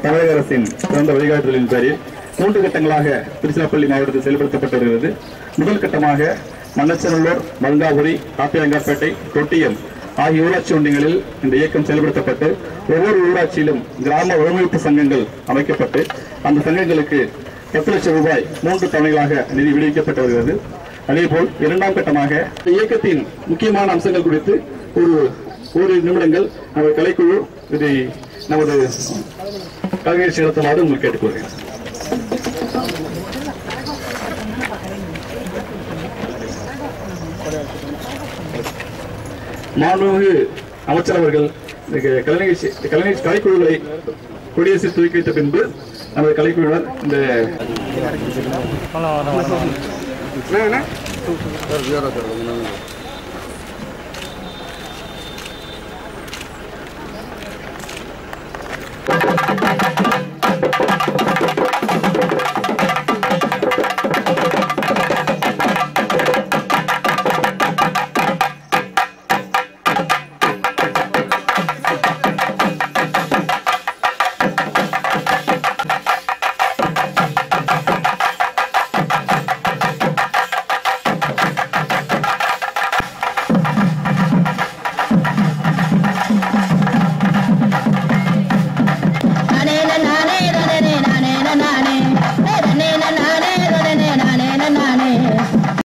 தமிழக அரசின் சிறந்த வழிகாட்டுதலின் பேரில் 3 கட்டங்களாக திருச்சிராப்பள்ளி மாவட்டத்தில் செயல்படுத்தப்பட்டு வருகிறது. முதல் கட்டமாக மண்ணச்சநல்லூர், மருங்காபுரி, காப்பியங்கார்பேட்டை, தொட்டியம் ஆகிய ஊராட்சி ஒன்றியங்களில் இந்த இயக்கம் செயல்படுத்தப்பட்டு ஒவ்வொரு ஊராட்சியிலும் கிராம ஒருங்கிணைப்பு சங்கங்கள் அமைக்கப்பட்டு அந்த சங்கங்களுக்கு 10 லட்சம் ரூபாய் 3 தவணைகளாக நிதி விடுவிக்கப்பட்டு வருகிறது. அதேபோல் 2ஆம் கட்டமாக இயக்கத்தின் முக்கியமான அம்சங்கள் குறித்து ஒரு நிமிடங்கள் நமது கலைக்குழு இதை நமது கலைஞர் நடத்துமாறு உங்களுக்கு கேட்டுக்கொள்கிறேன். மாண்புமிகு அமைச்சர் அவர்கள் கலைக்குழுவை கொடியரசு துவக்கி வைத்த பின்பு நமது கலைக்குழுவர் இந்த